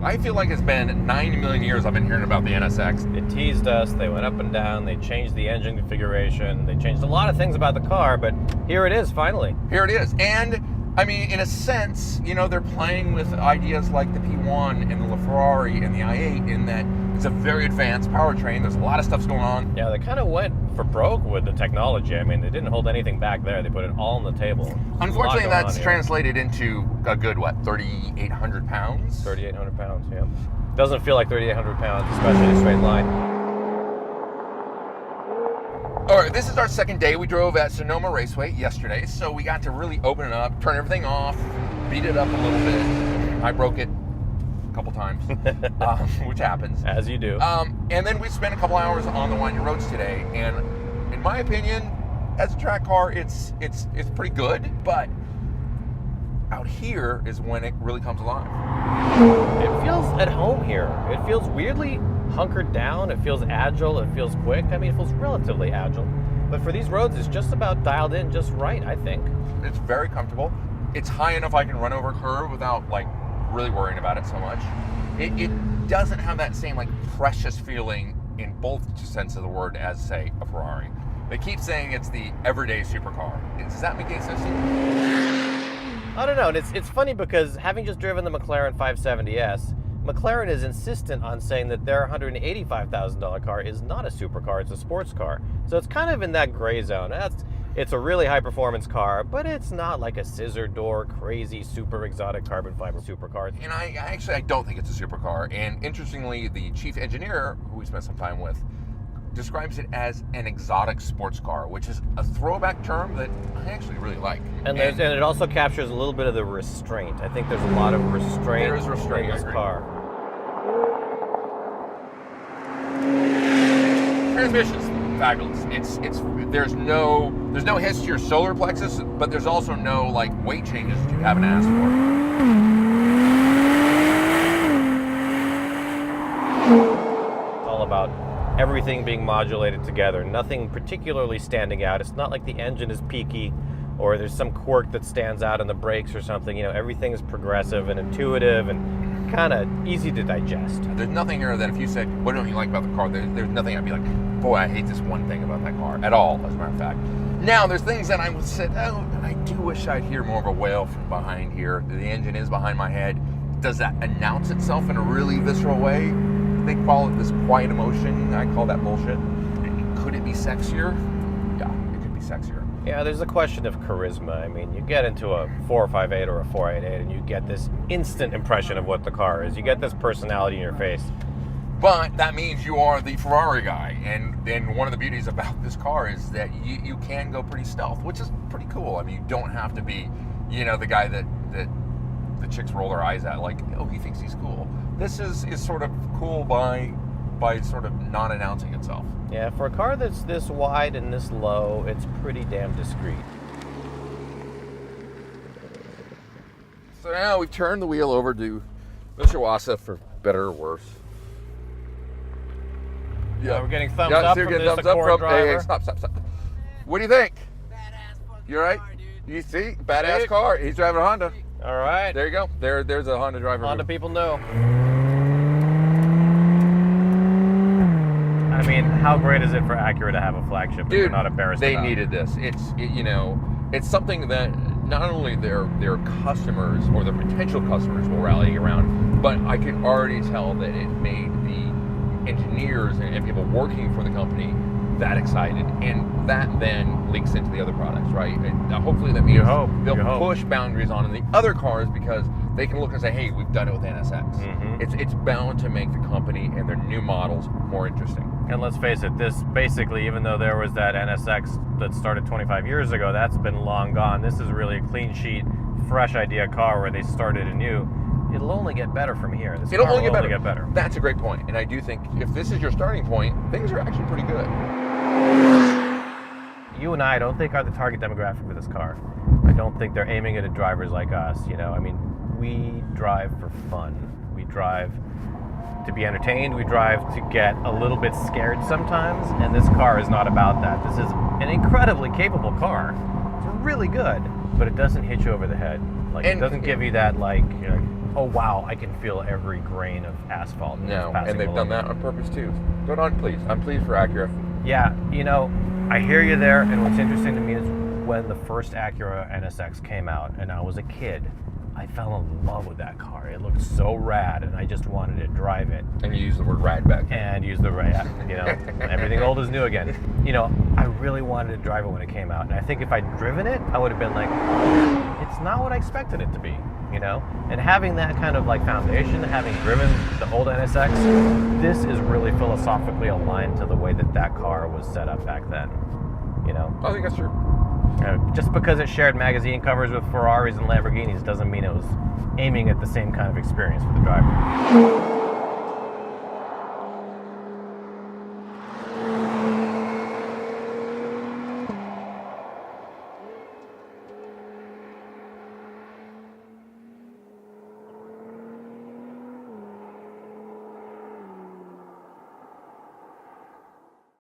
I feel like it's been 90 million years I've been hearing about the NSX. It teased us, they went up and down, they changed the engine configuration, they changed a lot of things about the car, but here it is, finally. Here it is. And, I mean, in a sense, you know, they're playing with ideas like the P1 and the LaFerrari and the i8 in that it's a very advanced powertrain. There's a lot of stuff's going on. Yeah, they kind of went for broke with the technology. I mean, they didn't hold anything back there. They put it all on the table. Unfortunately, that's translated into a good, what, 3,800 pounds? 3,800 pounds, yeah. Doesn't feel like 3,800 pounds, especially in a straight line. All right, this is our second day. We drove at Sonoma Raceway yesterday, so we got to really open it up, turn everything off, beat it up a little bit. I broke it a couple times, which happens. As you do. And then we spent a couple hours on the winding roads today, and in my opinion, as a track car, it's pretty good, but out here is when it really comes alive. It feels at home here. It feels weirdly hunkered down. It feels agile. It feels quick. I mean, it feels relatively agile. But for these roads, it's just about dialed in just right, I think. It's very comfortable. It's high enough I can run over a curve without, like, really worrying about it so much. It doesn't have that same, like, precious feeling in both senses of the word as, say, a Ferrari. They keep saying it's the everyday supercar. Does that make any sense to you? I don't know. It's funny because having just driven the McLaren 570S, McLaren is insistent on saying that their $185,000 car is not a supercar, it's a sports car. So it's kind of in that gray zone. It's a really high performance car, but it's not like a scissor door, crazy, super exotic carbon fiber supercar. And I don't think it's a supercar. And interestingly, the chief engineer, who we spent some time with, describes it as an exotic sports car, which is a throwback term that I actually really like. And it also captures a little bit of the restraint. I think there's a lot of restraint, there is restraint in this car. Transmission's fabulous. There's no hits to your solar plexus, but there's also no like weight changes that you haven't asked for. It's all about everything being modulated together, nothing particularly standing out. It's not like the engine is peaky or there's some quirk that stands out in the brakes or something. You know, everything is progressive and intuitive and kind of easy to digest. There's nothing here that if you said, what don't you like about the car? There's nothing I'd be like, boy, I hate this one thing about that car at all, as a matter of fact. Now, there's things that I would say, oh, I do wish I'd hear more of a wail from behind here. The engine is behind my head. Does that announce itself in a really visceral way? They call it this quiet emotion. I call that bullshit. Could it be sexier? Yeah, it could be sexier. Yeah, there's a question of charisma. I mean, you get into a 458 or a 488 and you get this instant impression of what the car is. You get this personality in your face. But that means you are the Ferrari guy. And one of the beauties about this car is that you can go pretty stealth, which is pretty cool. I mean, you don't have to be, you know, the guy that the chicks roll their eyes at, like, oh, he thinks he's cool. This is sort of cool by sort of not announcing itself. Yeah, for a car that's this wide and this low, it's pretty damn discreet. So now we've turned the wheel over to the Chihuahua, for better or worse. Yeah, we're getting thumbs up from this Acura driver. Hey, stop. What do you think? You all right? Car, dude. You see? Badass car. He's driving a Honda. All right. There you go. There's a Honda driver. Honda people know. I mean, how great is it for Acura to have a flagship? Dude, they're not embarrassed they about. needed this. It's something that not only their customers or their potential customers will rally around, but I can already tell that it made the engineers and people working for the company that excited, and that then leaks into the other products, right? And hopefully that means they'll push boundaries on in the other cars because they can look and say, hey, we've done it with NSX. Mm-hmm. It's bound to make the company and their new models more interesting. And let's face it, this basically, even though there was that NSX that started 25 years ago, that's been long gone. This is really a clean sheet, fresh idea car where they started anew. It'll only get better from here. It'll only get better. That's a great point. And I do think if this is your starting point, things are actually pretty good. You and I don't think are the target demographic for this car. I don't think they're aiming it at drivers like us. You know, I mean, we drive for fun. We drive to be entertained. We drive to get a little bit scared sometimes. And this car is not about that. This is an incredibly capable car. It's really good, but it doesn't hit you over the head. Like, it doesn't give you that, like, oh wow, I can feel every grain of asphalt. No, passing and they've below done me. that on purpose too. But I'm pleased. I'm pleased for Acura. Yeah, I hear you there, and what's interesting to me is when the first Acura NSX came out and I was a kid, I fell in love with that car. It looked so rad, and I just wanted to drive it. And you use the word rad back then. And use the rad, everything old is new again. I really wanted to drive it when it came out, and I think if I'd driven it, I would have been like, it's not what I expected it to be, And having that kind of like foundation, having driven the old NSX, this is really philosophically aligned to the way that car was set up back then, I think that's true. Just because it shared magazine covers with Ferraris and Lamborghinis doesn't mean it was aiming at the same kind of experience for the driver.